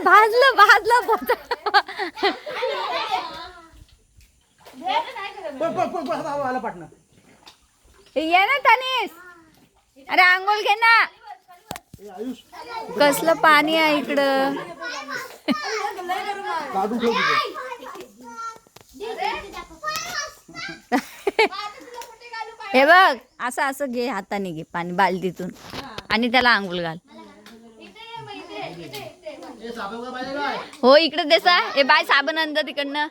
भाजलं भाजलं पोट. ये ना तनिष, अरे आंघोळ घे ना. कसलं पाणी आहे इकडं. हे बघ असं असं घे, हाताने घे पाणी बालदीतून आणि त्याला आंघोळ घाल. हो इकडे देसा. ए बाय साबण अंद तिकडनं.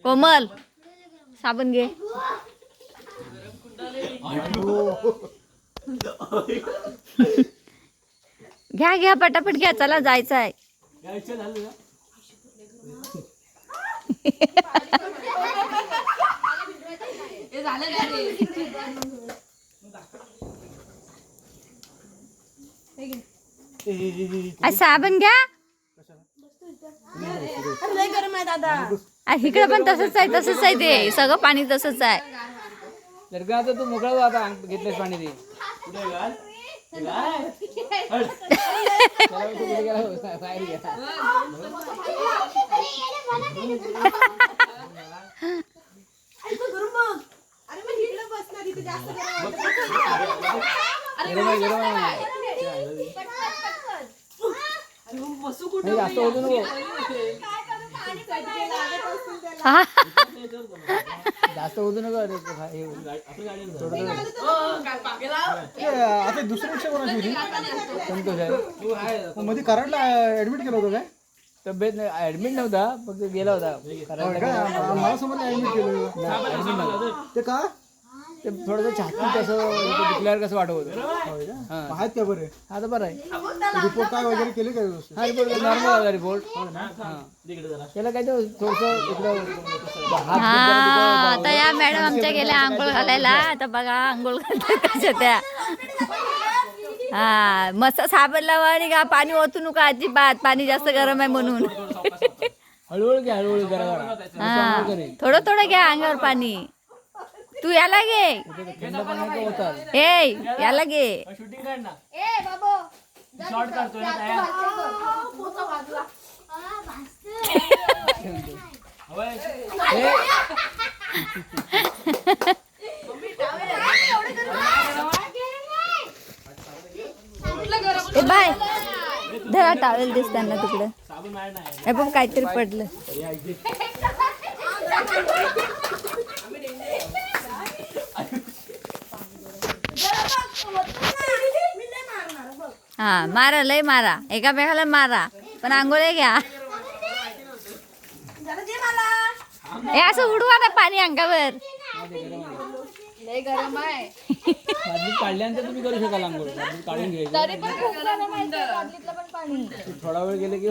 कोमल साबण घे. घ्या घ्या पटापट घ्या, चला जायचं आहे. साबण घ्या. इकडे पण तसंच आहे, तसंच आहे ते सगळं पाणी तसंच आहे. जर का आता तू मोकळा आता घेतलेस पाणी ते. जास्त होतो नको, जास्त होतो नको. आता दुसऱ्या रिक्षा कोणाची होती? संतोष आहे. मध्ये कराडला ऍडमिट केलं होतं काय? तब्येत ऍडमिट नव्हता, फक्त गेला होता. मला समोर ऍडमिट केलं ते का? ते थोडंसं छाती कसं दुखल्यावर कसं वाटत होतं. आहेत का बरे? आता बरं आहे. रिपोर्ट काय वगैरे केले काय? हा रिपोर्ट नॉर्मल आला रिपोर्ट. त्याला काय ते थोडंसं इकडं हा आता या मॅडम आमच्या गेल्या आंघोळ घालायला. आता बघा आंघोळ घालतात कशा त्या. हा मस्त साबण लावा आणि का पाणी ओतू नका अजिबात, पाणी जास्त गरम आहे म्हणून. हळूहळू घ्या, हळूहळू करा. हा थोडं थोडं घ्या अंगावर पाणी. तू याला घे. थंड पाणी होतात. ए याला घे. शूटिंग काढ ना. शॉर्ट काढतोय ना तयार. ए बाय धरा टावेल दिसताना तिकडं. हे बघ काहीतरी पडलं. हा मारा लय मारा, एकामेकाला मारा, पण आंघोळ्या घ्या. हे असं उडवा ना पाणी अंगावर. लय गरम आहे. बादलीत काढल्यानंतर तुम्ही करू शकाल आंघोळ. बादलीत काढून घ्यायची. तरी पण खूप गरम आहे त्या बादलीतलं पण पाणी. थोडा वेळ गेले की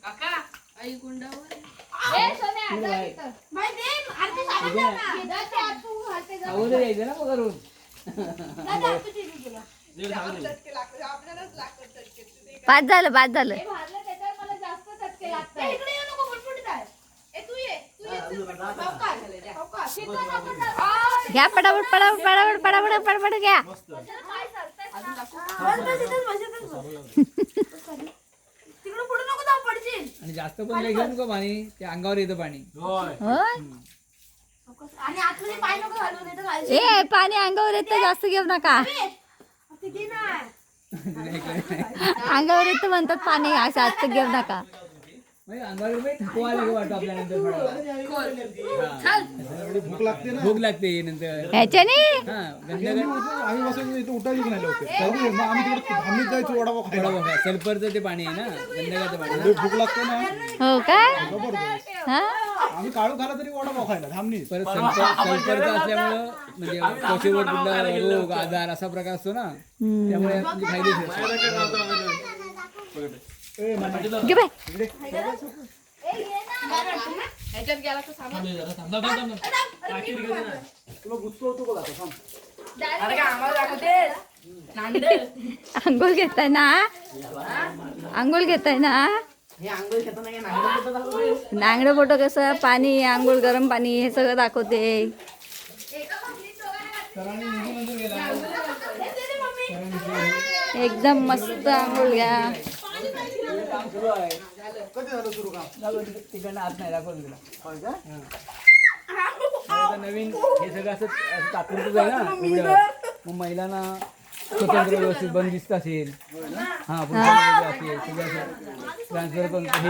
काका आई कुंडावर. ए सोन्या आता इथं. बाई दे आरती साबण ना. जा तू घालते जा. अगोदर यायचं ना पगार रोज. जा तू तिथे तुला. 5 झालं 5 झालं. हे भाजलं त्याच्यावर मला जास्त चटके लागतात. इकडे येऊ नको फुटफुटीत आहे. ए तू ये सावकाश सावकाश. घ्या पटापट पटापट पटापट पटापट पटापट घ्या. तिकडे पुढे नको जाऊ पडशील. आणि जास्त पण काही घेऊ नको पाणी, ते अंगावर येतं पाणी. आणि आतमध्ये पाय नको घालू नाही तर घालशील. ए पाणी अंगावर येतं, जास्त घेऊ नका. ते घे ना. अंगावर येतं म्हणतात पाणी, असं जास्त घेऊ नका. अंगावर थकवा आला वाटतो आपल्यानंतर. भूक लागते ना. भूक लागते नंतर. ह्याच्याने हा गंध आम्ही बसून इथं उठायचीच नाही लवकर. मग आम्ही तिकडे धामीत जायचो वडापाव खायला. सल्फरचं ते पाणी आहे ना, गंधकाचं पाणी. एवढी भूक लागते ना हो काय. जबरदस्त. हा आम्ही काळू खाला तरी वडापाव खायला धामणी. परत सल्फरचं असल्यामुळं म्हणजे त्वचेवर कुठला रोग आजार असा प्रकार असतो ना, त्यामुळे म्हणजे फायदेशीर असतो. घे बाय. ह्याच्यात गेला तर सामान. तुला गुस्सा होतो बघा आता. अरे काय आम्हाला दाखवते नांद. आंघोळ घेताय ना, आंघोळ घेताय ना. नांगडं फोटो कसं पाणी, आंघोळ गरम पाणी हे सगळं दाखवते. सरांनी निधी मंजूर केला. एकदम मस्त आंघोळ घ्या. काम सुरू आहे. तिकडनं आत नाही दाखवून तुला. आता नवीन हे सगळं असं तात्पुरतच आहे ना उघड्यावर. मग महिलांना स्वतंत्र व्यवस्थित बंदिस्त असेल, हा पुरुषांना वेगळं असेल, सगळं असं ट्रान्सफर पण